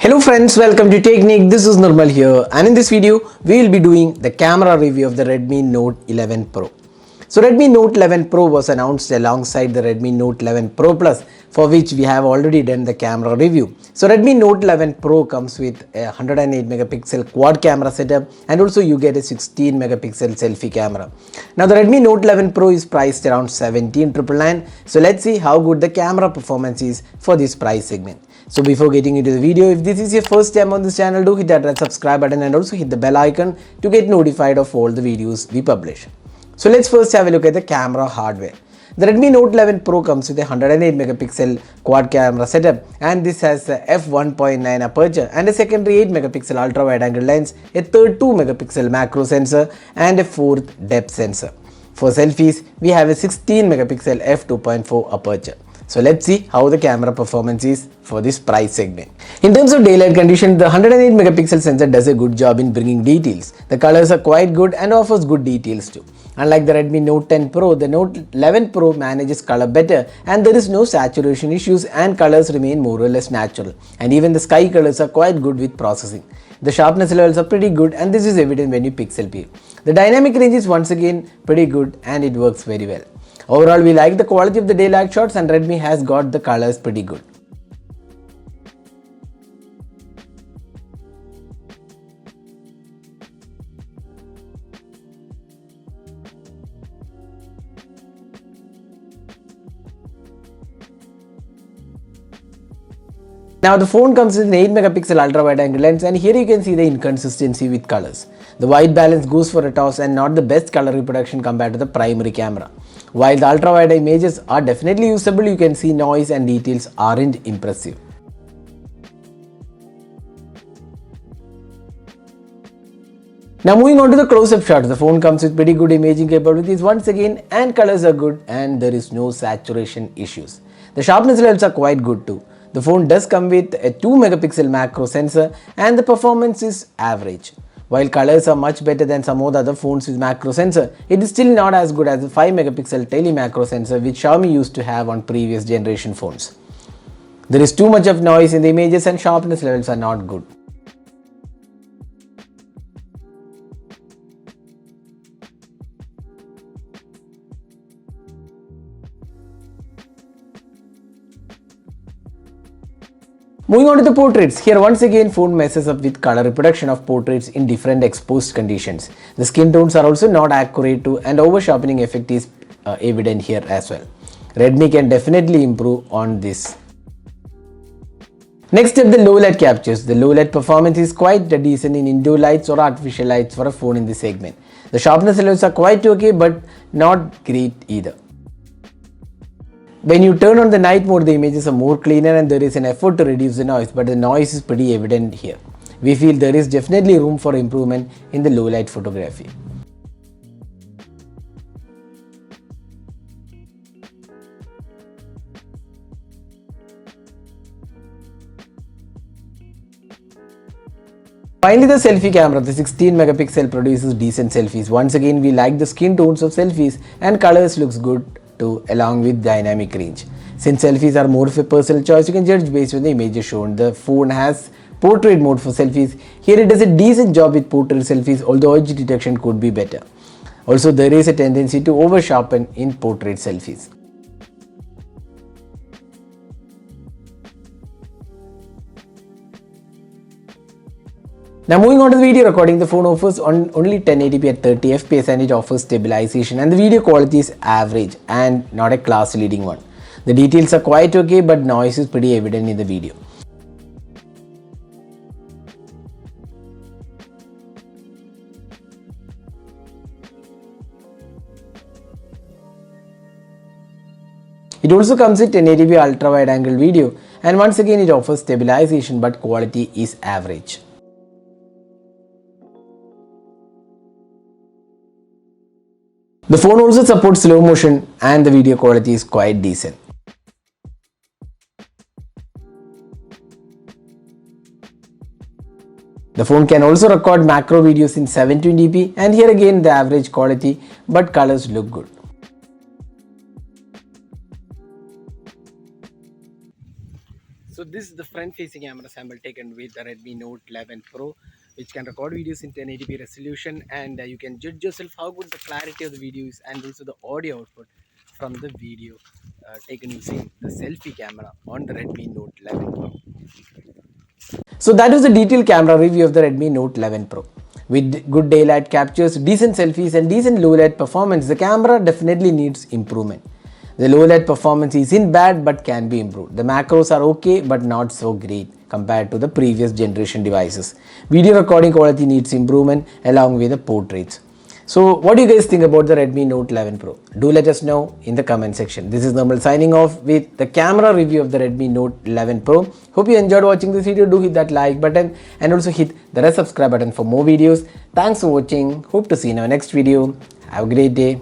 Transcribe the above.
Hello friends, welcome to Technique. This is Nirmal here, and in this video we will be doing the camera review of the Redmi Note 11 Pro. So Redmi Note 11 Pro was announced alongside the Redmi Note 11 Pro Plus, for which we have already done the camera review. So Redmi Note 11 Pro comes with a 108 megapixel quad camera setup, and also you get a 16 megapixel selfie camera. Now the Redmi Note 11 Pro is priced around 17,999. So let's see how good the camera performance is for this price segment. So before getting into the video, if this is your first time on this channel, do hit that red subscribe button and also hit the bell icon to get notified of all the videos we publish. So let's first have a look at the camera hardware. The Redmi Note 11 Pro comes with a 108 megapixel quad camera setup, and this has a f1.9 aperture and a secondary 8 megapixel ultra wide angle lens, a third 2 megapixel macro sensor and a fourth depth sensor. For selfies, we have a 16 megapixel f2.4 aperture. So let's see how the camera performance is for this price segment. In terms of daylight condition, the 108 megapixel sensor does a good job in bringing details. The colors are quite good and offers good details too. Unlike the Redmi Note 10 Pro, the Note 11 Pro manages color better, and there is no saturation issues and colors remain more or less natural. And even the sky colors are quite good with processing. The sharpness levels are pretty good, and this is evident when you pixel peer. The dynamic range is once again pretty good and it works very well. Overall, we like the quality of the daylight shots, and Redmi has got the colors pretty good. Now the phone comes with an 8 megapixel ultra wide angle lens, and here you can see the inconsistency with colors. The white balance goes for a toss and not the best color reproduction compared to the primary camera. While the ultra wide images are definitely usable, you can see noise and details aren't impressive. Now moving on to the close-up shots, the phone comes with pretty good imaging capabilities once again, and colors are good and there is no saturation issues. The sharpness levels are quite good too. The phone does come with a 2 megapixel macro sensor and the performance is average. While colors are much better than some of the other phones with macro sensor, it is still not as good as the 5 megapixel tele macro sensor which Xiaomi used to have on previous generation phones. There is too much of noise in the images and sharpness levels are not good. Moving on to the portraits, here once again phone messes up with color reproduction of portraits in different exposed conditions. The skin tones are also not accurate too, and over sharpening effect is evident here as well. Redmi can definitely improve on this. Next up, the low light captures. The low light performance is quite decent in indoor lights or artificial lights for a phone in this segment. The sharpness levels are quite okay but not great either. When you turn on the night mode, the images are more cleaner and there is an effort to reduce the noise, but the noise is pretty evident here. We feel there is definitely room for improvement in the low light photography. Finally, the selfie camera, the 16 megapixel produces decent selfies. Once again, we like the skin tones of selfies and colors looks good too, along with dynamic range. Since selfies are more of a personal choice, you can judge based on the images shown. The phone has portrait mode for selfies. Here it does a decent job with portrait selfies, although edge detection could be better. Also, there is a tendency to over sharpen in portrait selfies. Now moving on to the video recording, the phone offers only 1080p at 30 fps and it offers stabilization, and the video quality is average and not a class leading one. The details are quite okay but noise is pretty evident in the video. It also comes with 1080p ultra wide angle video, and once again it offers stabilization but quality is average. The phone also supports slow motion and the video quality is quite decent. The phone can also record macro videos in 720p, and here again the average quality but colors look good. So this is the front facing camera sample taken with the Redmi Note 11 Pro, which can record videos in 1080p resolution, and you can judge yourself how good the clarity of the video is and also the audio output from the video taken using the selfie camera on the Redmi Note 11 Pro. So that was a detailed camera review of the Redmi Note 11 Pro. With good daylight captures, decent selfies and decent low light performance, the camera definitely needs improvement. The low light performance isn't bad but can be improved. The macros are okay but not so great compared to the previous generation devices. Video recording quality needs improvement along with the portraits. So what do you guys think about the Redmi Note 11 Pro? Do let us know in the comment section. This is Nirmal signing off with the camera review of the Redmi Note 11 Pro. Hope you enjoyed watching this video. Do hit that like button and also hit the red subscribe button for more videos. Thanks for watching. Hope to see you in our next video. Have a great day.